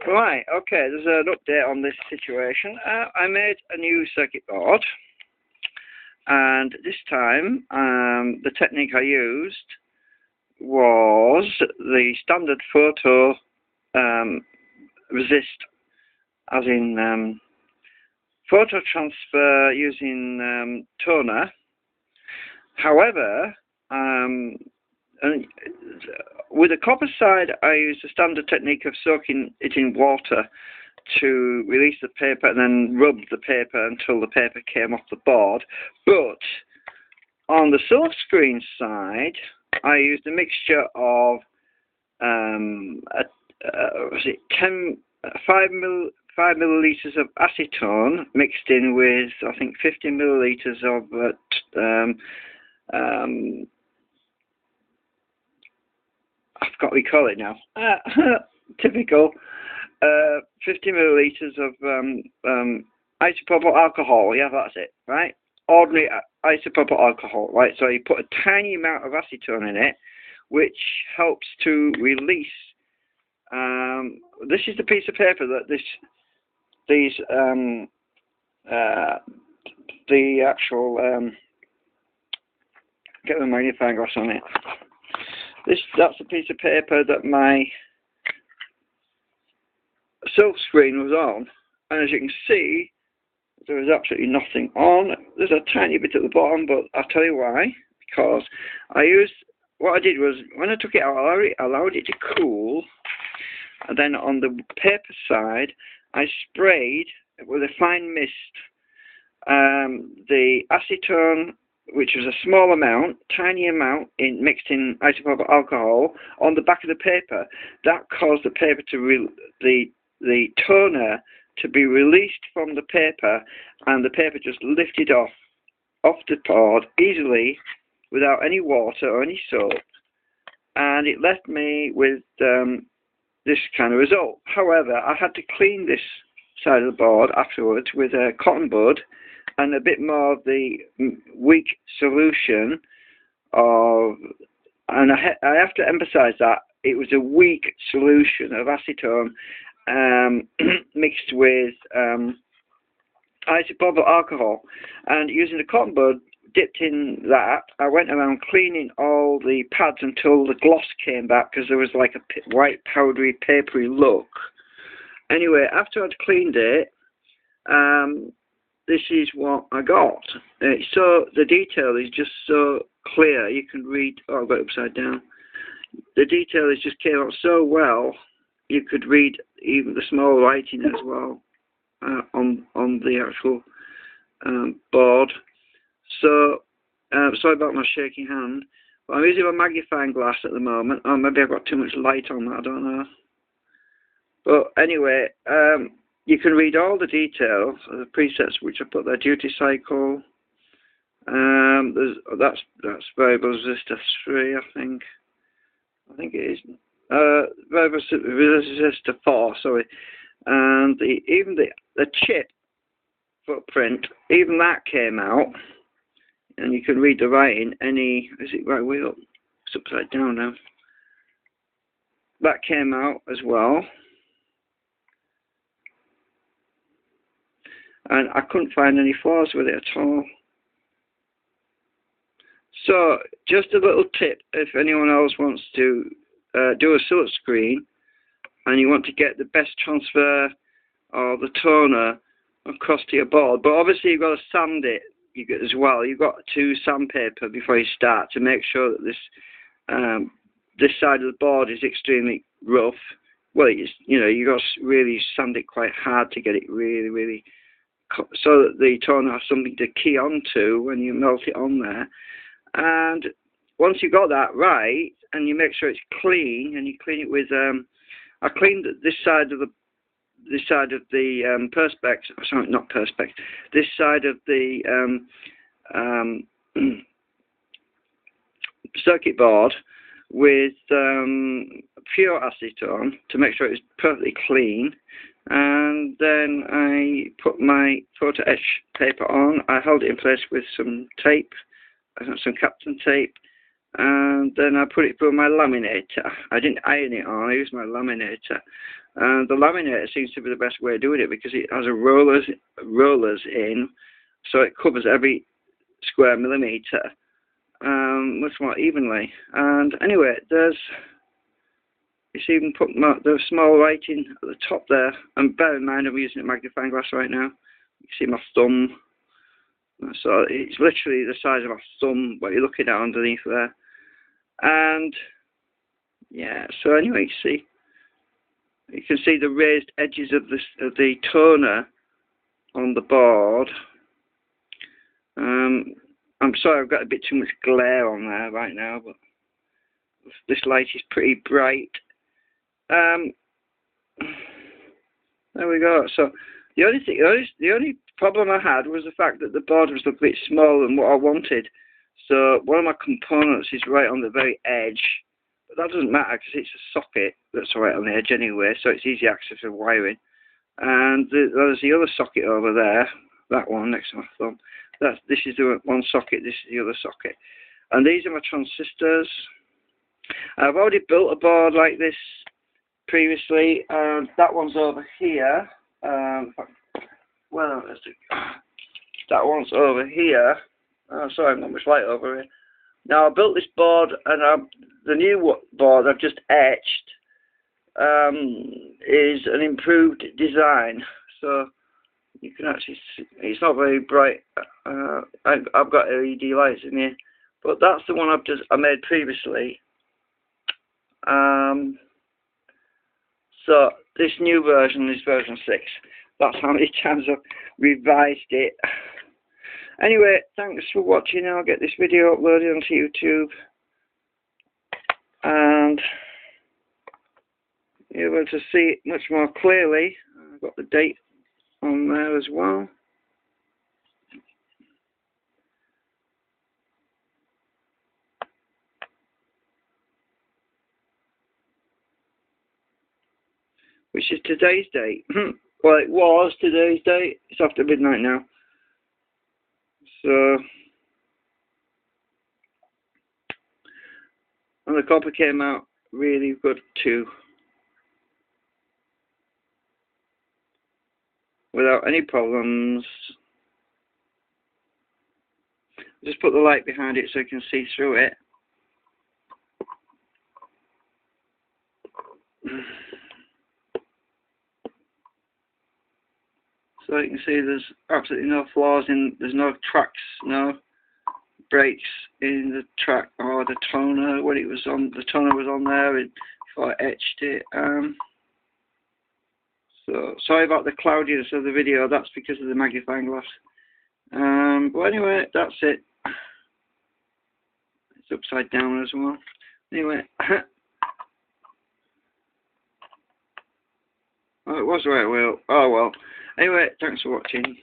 Right, okay, there's an update on this situation. I made a new circuit board, and this time the technique I used was the standard photo resist, as in photo transfer using toner. However, and with the copper side, I used the standard technique of soaking it in water to release the paper and then rub the paper until the paper came off the board. But on the silkscreen side, I used a mixture of 5 milliliters of acetone mixed in with, I think, 50 milliliters of I forgot what we call it now. Typical. 50 milliliters of isopropyl alcohol. Yeah, that's it. Right. Ordinary isopropyl alcohol. Right. So you put a tiny amount of acetone in it, which helps to release. This is the piece of paper that the actual get the magnifying glass on it. That's a piece of paper that my silkscreen was on, and as you can see, there is absolutely nothing on. There's a tiny bit at the bottom, but I'll tell you why. Because what I did was, when I took it out, I allowed it to cool, and then on the paper side, I sprayed with a fine mist the acetone, which was a small amount, tiny amount, mixed in isopropyl alcohol on the back of the paper. That caused the paper to the toner to be released from the paper, and the paper just lifted off the board easily without any water or any soap, and it left me with this kind of result. However, I had to clean this side of the board afterwards with a cotton bud and a bit more of the weak solution of, and I have to emphasize that it was a weak solution of acetone mixed with isopropyl alcohol, and using the cotton bud dipped in that, I went around cleaning all the pads until the gloss came back, because there was like a white powdery papery look. Anyway, after I'd cleaned it, this is what I got. So the detail is just so clear. You can read. Oh, I've got it upside down. The detail is just came out so well. You could read even the small writing as well on the actual board. So sorry about my shaky hand. But I'm using a magnifying glass at the moment. Oh, maybe I've got too much light on that. I don't know. But anyway, you can read all the details of the presets which I put there. Duty cycle. That's variable resistor 3, I think. I think it is. Variable resistor 4. Sorry. And even the chip footprint, even that came out. And you can read the writing. Is it right way up? It's upside down now. That came out as well. And I couldn't find any flaws with it at all. So, just a little tip, if anyone else wants to do a silkscreen and you want to get the best transfer of the toner across to your board, but obviously you've got to sand it as well. You've got to sandpaper before you start to make sure that this side of the board is extremely rough. Well, you've got to really sand it quite hard to get it really, really, so that the toner has something to key onto when you melt it on there. And once you've got that right, and you make sure it's clean, and you clean it with, I cleaned this side of the perspex, sorry, not perspex, this side of the circuit board with pure acetone to make sure it's perfectly clean. And then I put my photo etch paper on. I held it in place with some tape, some Captain tape, and then I put it through my laminator. I didn't iron it on, I used my laminator. And the laminator seems to be the best way of doing it because it has a rollers in, so it covers every square millimeter much more evenly. And anyway, it's even put the small writing at the top there. And bear in mind, I'm using a magnifying glass right now. You can see my thumb. So it's literally the size of my thumb, what you're looking at underneath there. And yeah, so anyway, you can see the raised edges of the toner on the board. I'm sorry, I've got a bit too much glare on there right now, but this light is pretty bright. There we go. So the only problem I had was the fact that the board was a bit smaller than what I wanted. So one of my components is right on the very edge, but that doesn't matter because it's a socket that's right on the edge anyway, so it's easy access of wiring. And there's the other socket over there, that one next to my thumb. This is the one socket, this is the other socket. And these are my transistors. I've already built a board like this previously, and that one's over here. Well, that one's over here. Oh, sorry, I've not much light over here. Now, I built this board, and the new board I've just etched is an improved design. So you can actually see, it's not very bright. I've got LED lights in here, but that's the one I made previously. So this new version is version 6. That's how many times I've revised it. Anyway, thanks for watching. I'll get this video uploaded onto YouTube, and you're able to see it much more clearly. I've got the date on there as well. Which is today's date. Well, it was today's date. It's after midnight now. So, and the copper came out really good too, without any problems. Just put the light behind it so you can see through it. So you can see there's absolutely no flaws there's no tracks, no breaks in the track or the toner when it was on. The toner was on there before I etched it. So sorry about the cloudiness of the video. That's because of the magnifying glass. But anyway, that's it. It's upside down as well. Anyway, oh, it was right. Well, oh well. Anyway, thanks for watching.